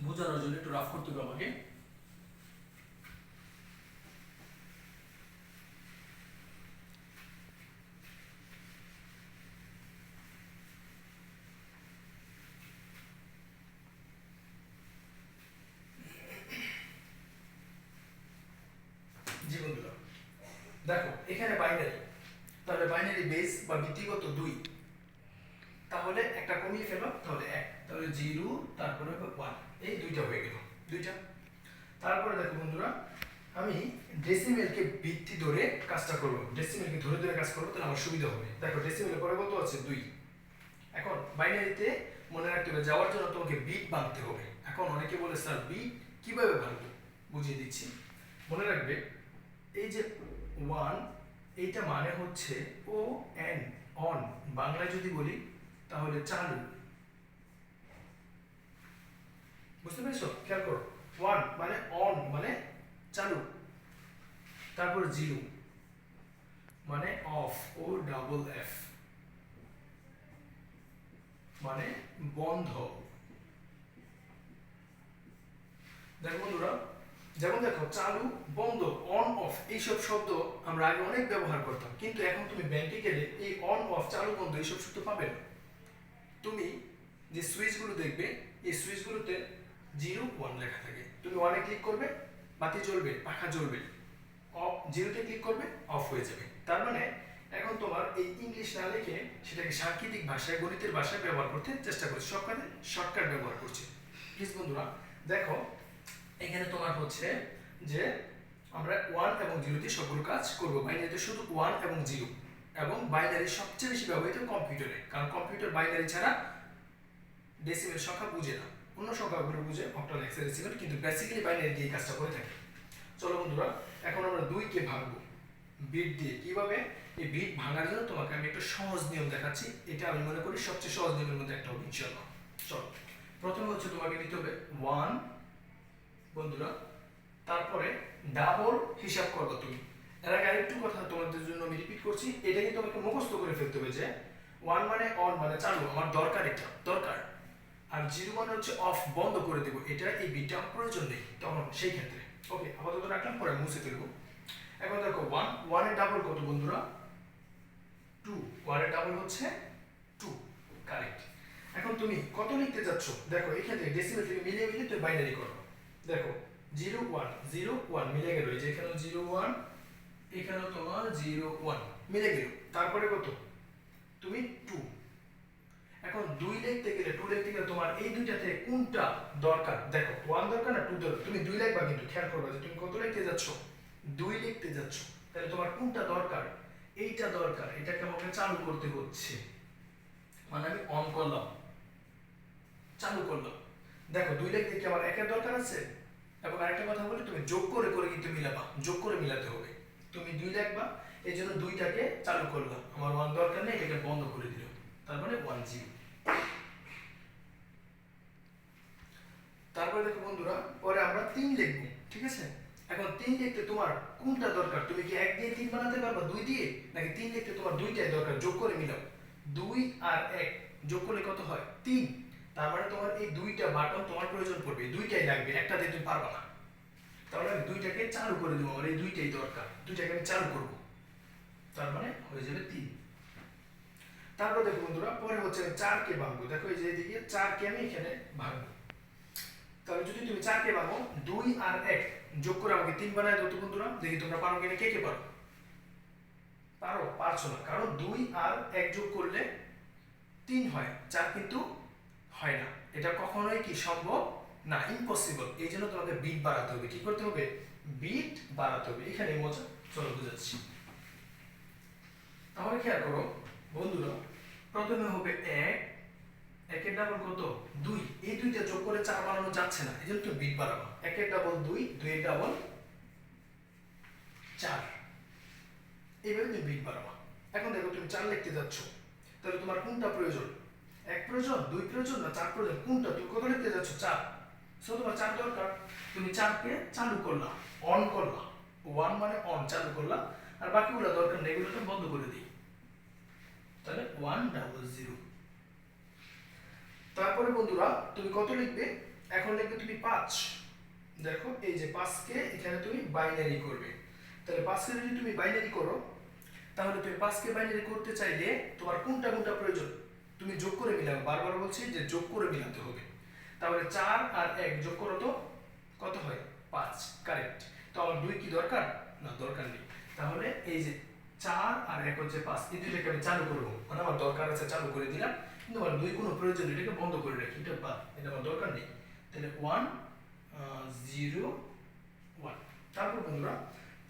বোঝানোর জন্য একটু রাফ করতে হবে আমাকে। জি বন্ধুরা, দেখো এখানে বাইনারি, তাহলে বাইনারি বেস বা ভিত্তিগত 2, তাহলে একটা কমিয়ে ফেলো, তাহলে 1, তাহলে 0 তারপরে 1, এই দুইটা হয়ে গেল, দুইটা। তারপরে দেখো বন্ধুরা, আমি ডেসিমেলকে ভিত্তি ধরে কাজটা করব, ডেসিমেলকে ধরে ধরে কাজ করব, তাহলে আমার সুবিধা হবে। দেখো ডেসিমেলের পরে কত আছে? 2। এখন বাইনারিতে মনে রাখতে হবে, যাওয়ার জন্য তোমাকে বিট বাঁধতে হবে। এখন অনেকে বলে স্যার বিট কিভাবে বাঁধবো, বুঝিয়ে দিচ্ছি। মনে রাখবে এই যে 1, এইটা মানে হচ্ছে ও এন, অন। বাংলায় যদি বলি তাহলে চালু, বুঝতে পেরেছো? খেয়াল করো, 1 মানে অন, মানে চালু। তারপর 0 মানে অফ, ও ডাবল এফ, মানে বন্ধ। দেখো বন্ধুরা, যেমন দেখো চালু, বন্ধ, অন অফ, এইসব শব্দ আমরা আগে অনেক ব্যবহার করতাম, কিন্তু এখন তুমি ব্যাংকে গেলে এই অন অফ, চালু, বন্ধ এইসব শব্দ পাবে না। তুমি যে সুইচগুলো দেখবে, এই সুইচগুলোতে 0 1 লেখা থাকে। তুমি 1-এ ক্লিক করবে, বাতি জ্বলবে, পাখা জ্বলবে। অফ 0-তে ক্লিক করবে, অফ হয়ে যাবে। তার মানে এখন তোমার এই ইংলিশ না লিখে সেটাকে সাংকেতিক ভাষায়, গণিতের ভাষায় ব্যবহার করতে চেষ্টা করছে, সব কাজে শর্টকাট ব্যবহার করছে। প্লিজ বন্ধুরা দেখো, এখানে তোমার হচ্ছে যে আমরা 1 এবং 0 দিয়ে সবগুলো কাজ করব। বাইনারিতে শুধু 1 এবং 0, এবং বাইনারি সবচেয়ে বেশি ব্যবহৃত কম্পিউটারে, কারণ কম্পিউটার বাইনারি ছাড়া ডেসিমেল সংখ্যা বুঝে না। অন্য সংখ্যাগুলো বুঝে, অক্টাল, হেক্সাডেসিমেল, কিন্তু বেসিক্যালি বাইনারি দিয়ে কাজটা করে থাকে। চলো বন্ধুরা, এখন আমরা 2-কে ভাঙবো বিট দিয়ে। কিভাবে? এই বিট ভাঙার জন্য তোমাকে আমি একটা সহজ নিয়ম দেখাচ্ছি। এটা আমি মনে করি সবচেয়ে সহজ নিয়মের মধ্যে একটা হবে ইনশাআল্লাহ। চলো, প্রথমে হচ্ছে তোমাকে নিতে হবে 1 বন্ধুরা, তারপরে ডাবল হিসাব করবে তুমি। এর আগে আরেকটু কথা তোমাদের জন্য আমি রিপিট করছি, এটাকে তোমাকে মুখস্থ করে ফেলতে হবে যে 1 মানে অন, মানে চালু, আমার দরকার, এটা দরকার। আর 0 মানে হচ্ছে অফ, বন্ধ করে দেব, এটা এই বিটটা আমার প্রয়োজন নেই তখন সেই ক্ষেত্রে। ওকে, আপাতত রাখলাম, পরে মুছে ফেলবো। এখন দেখো 1 এর ডাবল কত বন্ধুরা? 2। 1 এর ডাবল হচ্ছে 2, কারেক্ট। এখন তুমি কত লিখতে যাচ্ছ? দেখো এখানে ডেসিমেল থেকে মিলিয়ে মিলিয়ে তুমি বাইনারি করো। দেখো 0 1 0 1 মিলে গেল, এই যে এখানে 0 1, এখানেও তোমার 0 1 মিলে গেল। তারপরে কত? তুমি 2। এখন 2 লিখতে গেলে, 2 লিখতে গেলে তোমার এই দুইটাতে কোনটা দরকার? দেখো 1 দরকার না 2 দরকার? তুমি 2 লিখবা, কিন্তু খেয়াল করবে যে তুমি কত লিখতে যাচ্ছ? 2 লিখতে যাচ্ছ। তাহলে তোমার কোনটা দরকার? এইটা দরকার, এটাকে আমাকে চালু করতে হচ্ছে, মানে আমি অন করলাম, চালু করলাম। দেখো 2 লিখতে কি আমার 1 এর দরকার আছে? এবং আরেকটা কথা বলি, তুমি যোগ করে করে কিন্তু মিলাবা, যোগ করে মিলাতে হবে। তুমি 2 লিখবা, এই জন্য 2টাকে চালু করলাম, আমার 1 দরকার নেই, এটাকে বন্ধ করে দিলাম, তার মানে 1 0। তারপরে দেখো বন্ধুরা, পরে আমরা 3 লিখব, ঠিক আছে? এখন 3 লিখতে তোমার কোনটা দরকার? তুমি কি 1 দিয়ে 3 বানাতে পারবা 2 দিয়ে, নাকি 3 লিখতে তোমার দুইটাই দরকার? যোগ করে মিলাও, 2 আর 1 যোগ করলে কত হয়? 3। তার মানে তোমার এই দুইটা বাটন তোমার প্রয়োজন পড়বে, দুইটাই লাগবে, একটা দিয়ে তুমি পারবা না। তাহলে আমি দুইটাকে চালু করে দেবো, আমার এই দুইটাই দরকার, দুইটাকে আমি চালু করব, তার মানে হয়ে যাবে 3। তারপর দেখো বন্ধুরা, পরে হচ্ছে 4-কে ভাঙবো। দেখো এই যে এদিকে 4-কে আমি এখানে ভাঙবো। তাহলে যদি তুমি 4-কে ভাঙো, 2 আর 1 যোগ করে আমাকে 3 বানায় দাও তো বন্ধুরা, দেখি তোমরা পারো কিনা, কে কে পারো? পারো? পারছো না, কারণ 2 আর 1 যোগ করলে 3 হয়, 4 কিন্তু হয় না। এটা কখনোই কি সম্ভব না, ইম্পসিবল। এই জন্য তোমাকে বিট বাড়াতে হবে। কি করতে হবে? বিট বাড়াতে হবে, এখানে মজা। চলো বুঝাচ্ছি। তাহলে খেয়াল করো বন্ধুরা, প্রথমে হবে 1, 1 এর ডাবল কত? 2। এই দুইটা যোগ করে 4 বানানো যাচ্ছে না, এই জন্য তুমি বিট বাড়াবা। 1 এর ডাবল 2, 2 এর ডাবল 4, এইভাবে তুমি বিট বাড়াবা। এখন দেখো তুমি 4 লিখতে যাচ্ছ, তাহলে তোমার কোনটা প্রয়োজন? 1 প্রয়োজন, 2 প্রয়োজন, না 4 প্রয়োজন? কোনটা? তুমি কত লিখতে যাচ্ছ? 4। সো তোমার 4 দরকার, তুমি 4-কে চালু করলা, অন করলা, 1 মানে অন, চালু করলা, আর বাকিগুলো দরকার নেই, এগুলোকে বন্ধ করে দিই। তাহলে 1 0 0। তারপরে বন্ধুরা তুমি কত লিখবে? এখন লিখবে তুমি 5। দেখো এই যে 5-কে এখানে তুমি বাইনারি করবে। তাহলে 5-কে যদি তুমি বাইনারি করো, তাহলে তুমি 5-কে বাইনারি করতে চাইলে তোমার কোনটা কোনটা প্রয়োজন? তুমি যোগ করে মিলাও, বারবার বলছি যে যোগ করে মিলাতে হবে। তাহলে 4 আর 1 যোগ করো তো কত হয়? 5, কারেক্ট। তো আমার 2 কি দরকার? না, দরকার নেই। তাহলে এই যে 4 আর 1 হচ্ছে 5, এই দুইটাকে আমি চালু করব, মানে আমার দরকার আছে, চালু করে দিলাম, কিন্তু আমার 2 কোনো প্রয়োজন নেই, এটাকে বন্ধ করে রাখি, এটা বাদ, এটা আমার দরকার নেই। তাহলে 1 0 1। তারপর বন্ধুরা,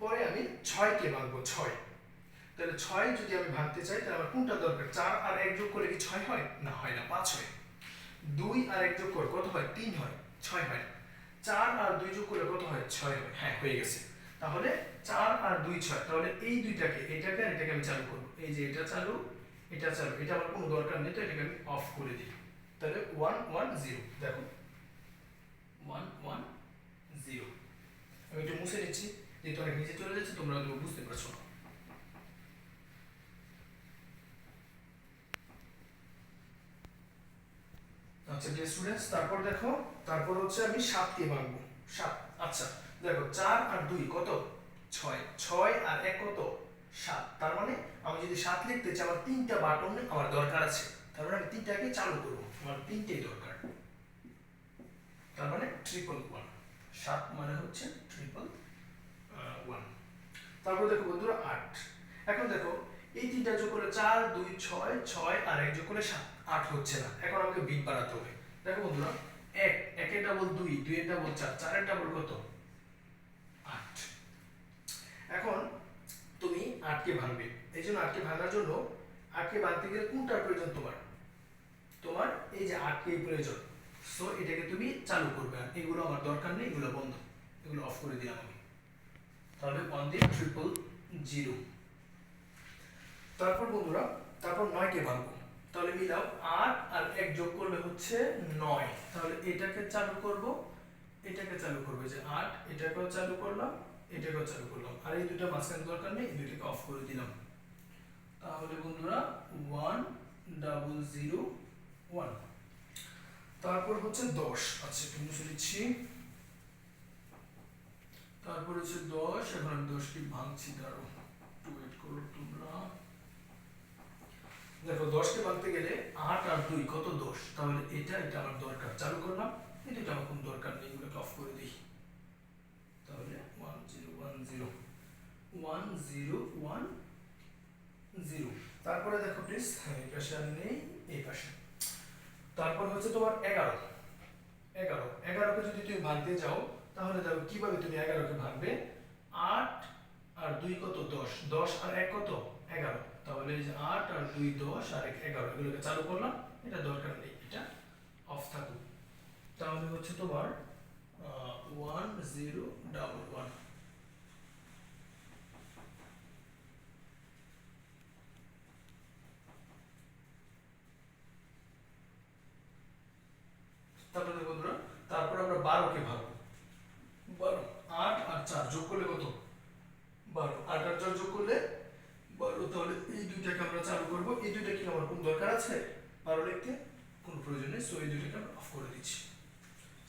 পরে আমি 6-কে ভাঙবো, 6। তাহলে 6 যদি আমি ভাঙতে চাই, তাহলে আমার কোনটা দরকার? 4 আর 1 যোগ করলে কি 6 হয়? না, হয় না, 5 হয়। 2 আর 1 যোগ করে কত হয়? 3 হয়, 6 হয় না। 4 আর 2 যোগ করলে কত হয়? 6 হয়। হ্যাঁ, হয়ে গেছে। তাহলে 4 আর 2 6। তাহলে এই দুইটাকে, এটাকে আর এটাকে আমি চালু করব। এই যে এটা চালু, এটা চালু, এটা আমার কোনো দরকার নেই, তো এটাকে আমি অফ করে দিই। তাহলে 1 1 0। দেখো 1 1 0। আমি একটু মুছে নিচ্ছি, যেহেতু অনেক নিচে চলে যাচ্ছে, তোমরা হয়তো বুঝতে পারছো না। আচ্ছা ডিয়ার স্টুডেন্টস, তারপর দেখো, তারপর হচ্ছে আমি 7-কে ভাঙবো, 7। আচ্ছা, দেখো 4 আর 2 কত 6, 6 আর 1 কত 7। তার মানে আমি যদি 7 লিখতে চাই আমার তিনটা বাটন আমার দরকার আছে, তার মানে আমি তিনটাকে চালু করব, আমার তিনটেই দরকার। তার মানে 111, 7 মানে হচ্ছে 111। তারপর দেখো বন্ধুরা 8। এখন দেখো এই তিনটা যোগ করলে 4 2 6, 6 আর 1 যোগ করলে 7, 8 হচ্ছে না। এখন আমাকে বিট বাড়াতে হবে। দেখো বন্ধুরা 1, 1 এর ডাবল 2, 2 এর ডাবল 4, 4 এর ডাবল কত 8। এখন তুমি 8 কে ভাঙবে, এই জন্য 8 কে ভাঙার জন্য 8 কে ভাঙতে গেলে কোনটার প্রয়োজন তোমার, তোমার এই যে 8 কে প্রয়োজন। সো এটাকে তুমি চালু করবে, আর এগুলো আমার দরকার নেই, এগুলো বন্ধ, এগুলো অফ করে দিলাম আমি। তাহলে 1 দিয়ে 000। তারপর বন্ধুরা তারপর 9 কে ভাঙবো, তাহলে মিলাও 8 আর 1 যোগ করলে হচ্ছে 9। তাহলে এটাকে চালু করব, এটাকে চালু করবে যে 8, এটাকেও চালু করলাম, এটাকেও চালু করলাম, আর এই দুটো মাঝখানে দরকার নেই, এই দুটোকে অফ করে দিলাম। তাহলে বন্ধুরা 1001। তারপর হচ্ছে 10, আচ্ছা একটু মুছে দিচ্ছি। তারপর হচ্ছে 10, এখন আমি 10 কে ভাঙছি, দাঁড়াও একটু ওয়েট করো তোমরা। দেখো 10 কে ভাঙতে গেলে 8 আর 2 কত 10, তাহলে এটা আমার দরকার, চালু করলাম। এটা আমার কোনো দরকার নেই, এগুলোকে অফ করে দিই। তাহলে 1010 1010। তারপরে দেখো প্লিজ, এই পাশে আর নেই, এই পাশে। তারপর হচ্ছে তোমার 11। 11কে যদি তুমি ভাঙতে যাও তাহলে দেখো কিভাবে তুমি 11 কে ভাঙবে। 8 আর 2 কত 10, 10 আর 1 কত 11। তাহলে এই যে 8 আর 2 10 আর 1 11, এগুলোকে চালু করলাম, এটা দরকার নেই, এটা অফ থাকুক। তাহলে হচ্ছে তোমার 1011। তারপরে দেখো বন্ধুরা তারপর আমরা 12 কে ভাঙবো। 12, 8 আর 4 যোগ করলে কত 12, 8 আর 4 যোগ করলে 12। তাহলে এই দুইটাকে আমরা চালু করব, এই দুইটা কি আমার কোন দরকার আছে 12 লিখতে, কোনো প্রয়োজন নেই। সো এই দুইটাকে আমরা অফ করে দিচ্ছি।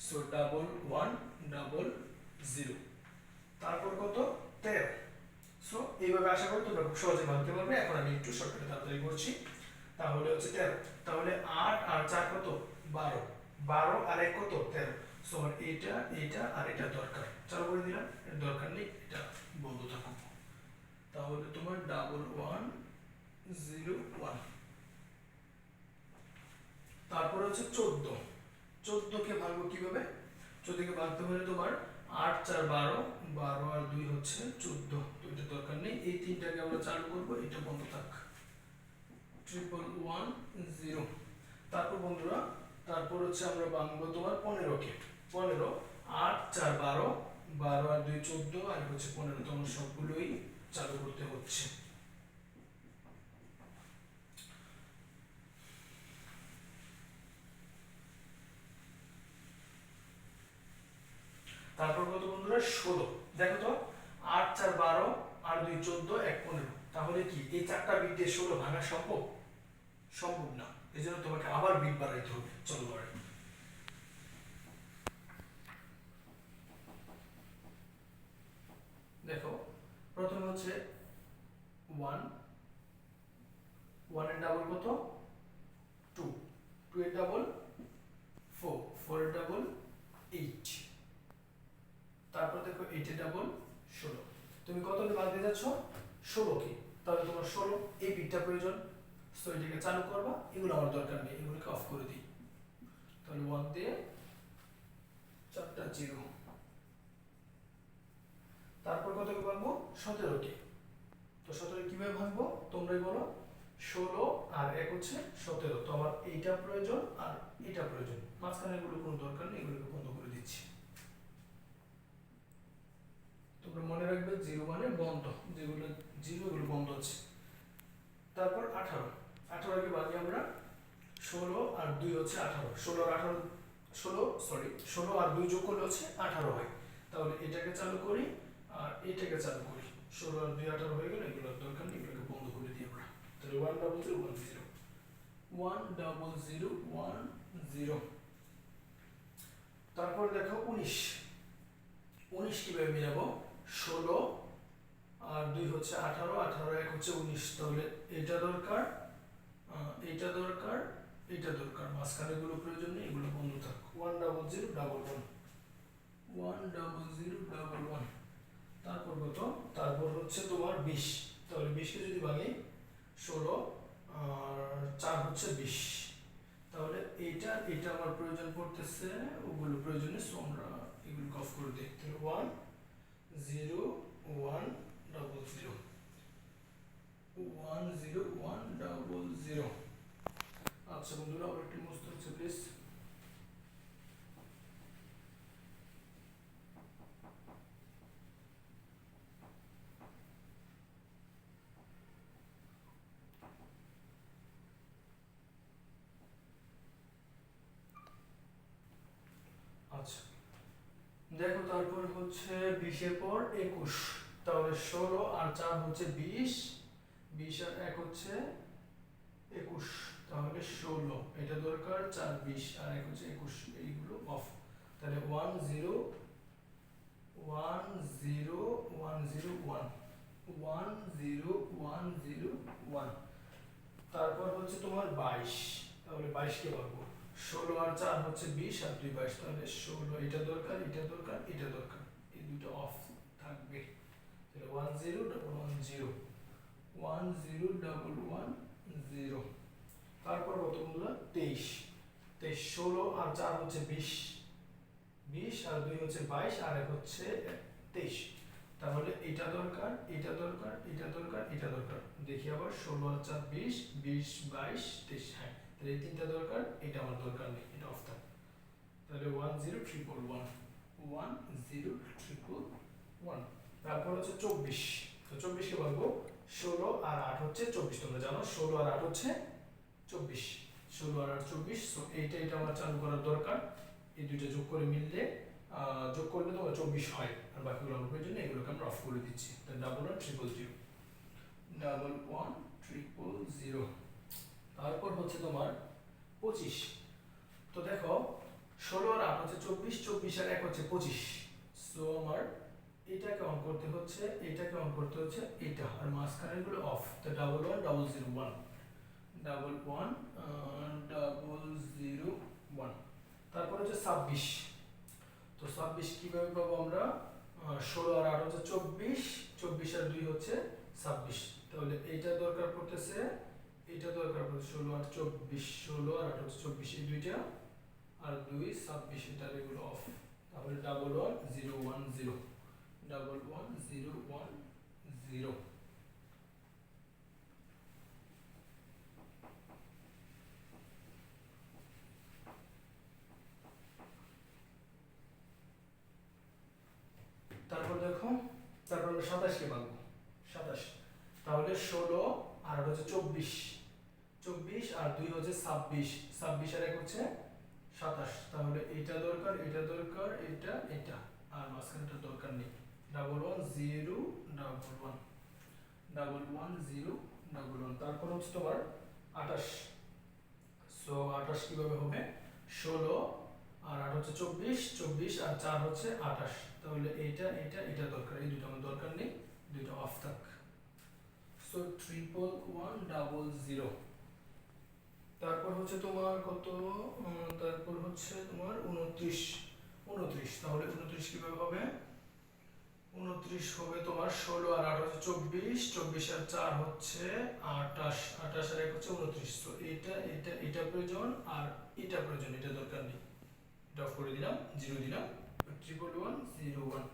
সো 1100। তারপর কত 13। সো এইভাবে আশা করি তোমরা খুব সহজে ভাবতে পারবে। এখন আমি একটু শর্টকাটে তাড়াতাড়ি করছি। তাহলে হচ্ছে 13, তাহলে 8 আর 4 কত 12, 12 আর 1 কত 13। সো আমার এটা আর এটা দরকার, চালু করে দিলাম, এর দরকার নেই, এটা বন্ধ থাকুক। তাহলে তোমার 1101। তারপরে হচ্ছে 14। 14 কে ভাঙবো কিভাবে, 14 কে ভাঙতে হলে তোমার 8 4 12, 12 আর 2 হচ্ছে 14, তো এটা দরকার নেই। এই তিনটাকে আমরা চালু করব, এটা বন্ধ থাক। 1110। তারপর বন্ধুরা তারপর হচ্ছে আমরা ভাঙবো তোমার 15 কে। 15, 8 4 12, 12 আর 2 14 আর হচ্ছে 15, তোমার সবগুলোই চালু করতে হচ্ছে। তারপর কত বন্ধুরা 16। দেখো তো 8 4 12 আর 2 14 1 15, তাহলে কি এই চারটা বিট দিয়ে 16 ভাঙা সম্ভব? সম্ভব না, এজন্য তোমাকে আবার বিট বাড়াইতে হবে। চলো বাড়াই। দেখো প্রথমে হচ্ছে 1, 1 এর ডাবল কত 2, 2 এর ডাবল 4, 4 এর ডাবল 8। তারপর দেখো 8 এর ডাবল 16। তুমি কত কে ভাঙতে যাচ্ছ 16 কে, তাহলে তোমার 16 এই বিটটা প্রয়োজন। সো এটাকে চালু করবা, এগুলো আমার দরকার নেই, এগুলোকে অফ করে দিই। তাহলে 1 দিয়ে 4টা 0। তারপর কত কে ভাঙবো 17 কে। তো 17 কিভাবে ভাঙবো তোমরাই বলো। 16 আর 1 হচ্ছে 17, তো আমার এইটা প্রয়োজন আর এটা প্রয়োজন, মাঝখানে এগুলো কোনো দরকার নেই, এগুলোকে বন্ধ করে দিচ্ছি। তোমরা মনে রাখবে 0 মানে বন্ধ, যেগুলো 0 এগুলো বন্ধ আছে। তারপর 18, 18 কে ভাঙি আমরা। 16 আর 2 হচ্ছে 18, 16 আর 18 16 আর 2 যোগ করলে হচ্ছে 18 হয়। তাহলে এটাকে চালু করি আর এটাকে চালু করি, 16 আর 2 18 হয়ে গেল, এগুলোর দরকার নেই, এগুলোকে বন্ধ করে দিই আমরা। তাহলে 100110। তারপর দেখো 19, 19 কিভাবে মিলাবো? 16 আর 2 হচ্ছে 18, 18 1 হচ্ছে 19, তাহলে এটা দরকার, এটা দরকার, এটা দরকার, মাঝখানে এগুলো প্রয়োজন নেই, এগুলো বন্ধ থাক। 10011 10011, তারপর কত? তারপর হচ্ছে তোমার 20, তাহলে 20 কে যদি ভাঙি 16 আর 4 হচ্ছে 20, তাহলে এটা এটা আমার প্রয়োজন পড়তেছে, ওগুলো প্রয়োজন নেই, সো আমরা এগুলো অফ করে দিই। তাহলে 10100 10100। আচ্ছা বন্ধুরা, আবার একটু মুছতে হচ্ছে প্লিজ। আচ্ছা দেখো, তারপর হচ্ছে 20 এর পর 21, তাহলে 16 আর 4 হচ্ছে 20, 20 আর 1 হচ্ছে 21, তাহলে 16, এটা দরকার, 4 20 আর 1 হচ্ছে 21, এইগুলো অফ। তাহলে 10101, তারপর হচ্ছে তোমার 22, তাহলে 22 কে পাবো, 16 আর 4 হচ্ছে 20 আর 2 22, তাহলে 16, এটা দরকার, এটা দরকার, এটা দরকার, এই দুটো অফ থাকবে। তাহলে 10110 10110। তারপর কত বললাম? 23, 16 আর 4 হচ্ছে 20, 20 আর 2 হচ্ছে 22 আর 1 হচ্ছে 23, তাহলে এটা দরকার, এটা দরকার, এটা দরকার, এটা দরকার। দেখি আবার, 16 আর 4 20, 20 22 23, হ্যাঁ, তাহলে এই তিনটা দরকার, এটা আমার দরকার নেই, এটা অফ থাক। তাহলে 10311 10311। তারপর হচ্ছে 24, তো 24 কে বলবো 16 আর 8 হচ্ছে 24, তোমরা জানো 16 আর 8 হচ্ছে 24, 16 আর 8 24, সো এইটা এটা আমার চালু করার দরকার, এই দুইটা যোগ করে মিললে যোগ করলে তোমার 24 হয়, আর বাকিগুলো আমার প্রয়োজন নেই, এগুলোকে আমরা অফ করে দিচ্ছি। তাহলে 11300 11300। তারপর হচ্ছে তোমার 25, তো দেখো 16 আর 8 হচ্ছে 24, 24 আর 1 হচ্ছে 25, সো আমার এটাকে অন করতে হচ্ছে, এটাকে অন করতে হচ্ছে, এটা, আর মাঝখানের গুলো অফ। তো 11001 11001। তারপর হচ্ছে 26, তো 26 কিভাবে পাবো আমরা? 16 আর 8 হচ্ছে 24, 24 আর 2 হচ্ছে 26, তাহলে এইটা দরকার পড়তেছে, এটা দরকার পড়ছে, 16 আর 24, 16 আর 8 হচ্ছে 24, এই দুইটা, আর 2 26, এটা এগুলো অফ। তাহলে 11010 11010। তারপর দেখো, তারপর আমরা 27 কে ভাঙবো, 27, তাহলে 16 আর 8 হচ্ছে 24, 24 আর 2 হচ্ছে 26, 26 আর 1 হচ্ছে 27, তাহলে এটা দরকার, এটা দরকার, এটা, এটা, আর মাঝখানটা দরকার নেই। 11011। তারপর হচ্ছে তোমার 28, সো 28 কিভাবে হবে? 16 আর 8 হচ্ছে 24, 24 আর 4 হচ্ছে 28, তাহলে এইটা, এটা, এটা দরকার, এই দুটো আমার দরকার নেই, দুটো অফ থাক। সো 11100। তারপর হচ্ছে তোমার কত? তারপর হচ্ছে তোমার 29, 29, তাহলে 29 কিভাবে হবে? 29 হবে তোমার 16 আর 8 হচ্ছে 24, 24 আর 4 হচ্ছে 28, 28 আর 1 হচ্ছে 29, তো এটা, এটা, এটা প্রয়োজন, আর এটা প্রয়োজন, এটা দরকার নেই, এটা অফ করে দিলাম, 0 দিলাম। 11101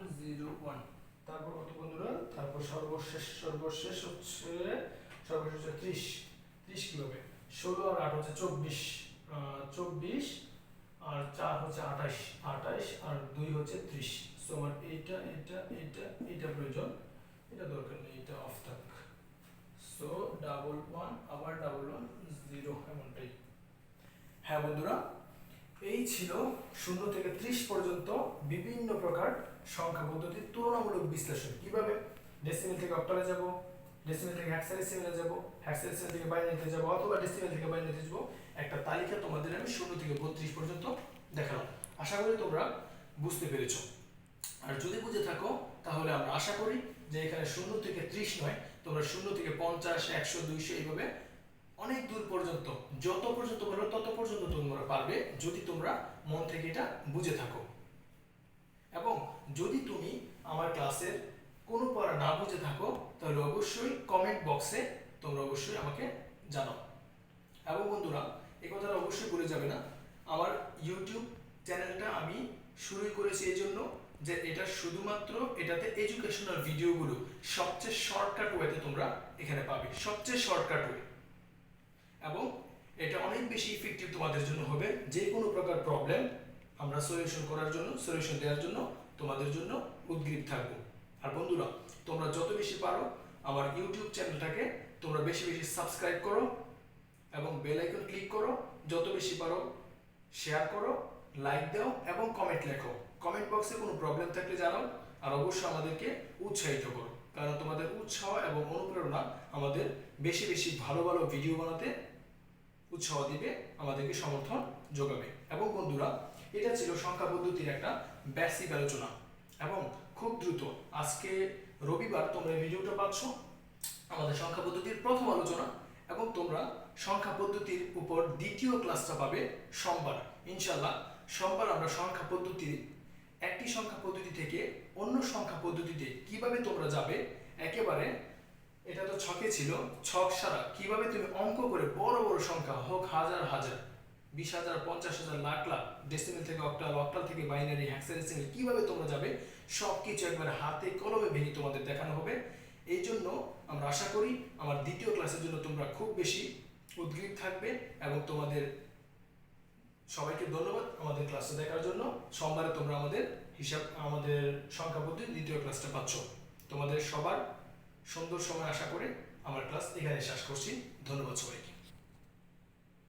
11101। তারপর কত বন্ধুরা? তারপর সর্বশেষ, সর্বশেষ হচ্ছে 30, 30 কিভাবে? 16 আর 8 হচ্ছে 24, 24 আর 4 হচ্ছে 28, 28 আর 2 হচ্ছে 30, সো আমার এইটা, এটা, এটা, এটা প্রয়োজন, এটা দরকার নেই, এটা অফ থাক। সো 11 আবার 111 এমনটাই। হ্যাঁ বন্ধুরা, এই ছিল 0 থেকে 30 পর্যন্ত বিভিন্ন প্রকার সংখ্যা পদ্ধতির তুলনামূলক বিশ্লেষণ। কিভাবে ডেসিমেল থেকে অক্টালে যাব, ডেসিমেল থেকে হেক্সাডেসিমেলে যাব, হেক্সাডেসিমেল থেকে বাইনারিতে যাব, অথবা ডেসিমেল থেকে বাইনারিতে যাব, একটা তালিকা তোমাদের আমি 0 থেকে 32 পর্যন্ত দেখালাম। আশা করি তোমরা বুঝতে পেরেছো। আর যদি বুঝে থাকো তাহলে আমরা আশা করি যে এখানে 0 থেকে 30 নয়, তোমরা 0 থেকে 50, 100, 200 এইভাবে অনেক দূর পর্যন্ত, যত পর্যন্ত পারো তত পর্যন্ত তোমরা পারবে, যদি তোমরা মন থেকে এটা বুঝে থাকো। এবং যদি তুমি আমার ক্লাসের কোনো পড়া না বুঝে থাকো তাহলে অবশ্যই কমেন্ট বক্সে তোমরা অবশ্যই আমাকে জানাও। এবং বন্ধুরা, এই কথাটা অবশ্যই ভুলে যাবে না, আমার ইউটিউব চ্যানেলটা আমি শুরুই করেছি এই জন্য যে এটা শুধুমাত্র এটাতে এডুকেশনাল ভিডিওগুলো সবচেয়ে শর্টকাট ওয়েতে তোমরা এখানে পাবে, সবচেয়ে শর্টকাট ওয়ে। এবং এটা অনেক বেশি ইফেক্টিভ তোমাদের জন্য হবে। যে কোনো প্রকার প্রবলেম আমরা সলিউশন করার জন্য, সলিউশন দেওয়ার জন্য তোমাদের জন্য উদ্গ্রীব থাকবো। আর বন্ধুরা, তোমরা যত বেশি পারো আমার ইউটিউব চ্যানেলটাকে তোমরা বেশি বেশি সাবস্ক্রাইব করো এবং বেল আইকন ক্লিক করো, যত বেশি পারো শেয়ার করো, লাইক দাও এবং কমেন্ট লেখো। কমেন্ট বক্সে কোনো প্রবলেম থাকলে জানাও। আর অবশ্যই আমাদেরকে উৎসাহিত করো, কারণ তোমাদের উৎসাহ এবং অনুপ্রেরণা আমাদের বেশি বেশি ভালো ভালো ভিডিও বানাতে উৎসাহ দিবে, আমাদেরকে সমর্থন যোগাবে। এবং বন্ধুরা, এটা ছিল সংখ্যা পদ্ধতির একটা বেসিক আলোচনা। এবং খুব দ্রুত আজকে রবিবার তোমরা এই ভিডিওটা পাচ্ছ আমাদের সংখ্যা পদ্ধতির প্রথম আলোচনা, এবং তোমরা সংখ্যা পদ্ধতির উপর দ্বিতীয় ক্লাসটা পাবে সোমবার। ইনশাল্লাহ সোমবার আমরা সংখ্যা পদ্ধতির একটি সংখ্যা পদ্ধতি থেকে অন্য সংখ্যা পদ্ধতিতে কিভাবে তোমরা যাবে, একেবারে এটা তো ছকে ছিল, ছক সারা কিভাবে তুমি অঙ্ক করে বড় বড় সংখ্যা হোক হাজার হাজার, 20,000, 50,000, লাখ লাখ, ডেসিমেল থেকে অক্টাল, অক্টাল থেকে বাইনারি, হেক্সাডেসিমেল কিভাবে তোমরা যাবে সবকিছু একবারে হাতে কলমে ভেঙে তোমাদের দেখানো হবে। এই জন্য আমরা আশা করি আমার দ্বিতীয় ক্লাসের জন্য তোমরা খুব বেশি উদ্গ্রীব থাকবে। এবং তোমাদের সবাইকে ধন্যবাদ আমাদের ক্লাসটা দেখার জন্য। সোমবারে তোমরা আমাদের সংখ্যা পদ্ধতির দ্বিতীয় ক্লাসটা পাচ্ছ। তোমাদের সবার সুন্দর সময় আশা করে আমার ক্লাস এখানে শেষ করছি। ধন্যবাদ সবাইকে।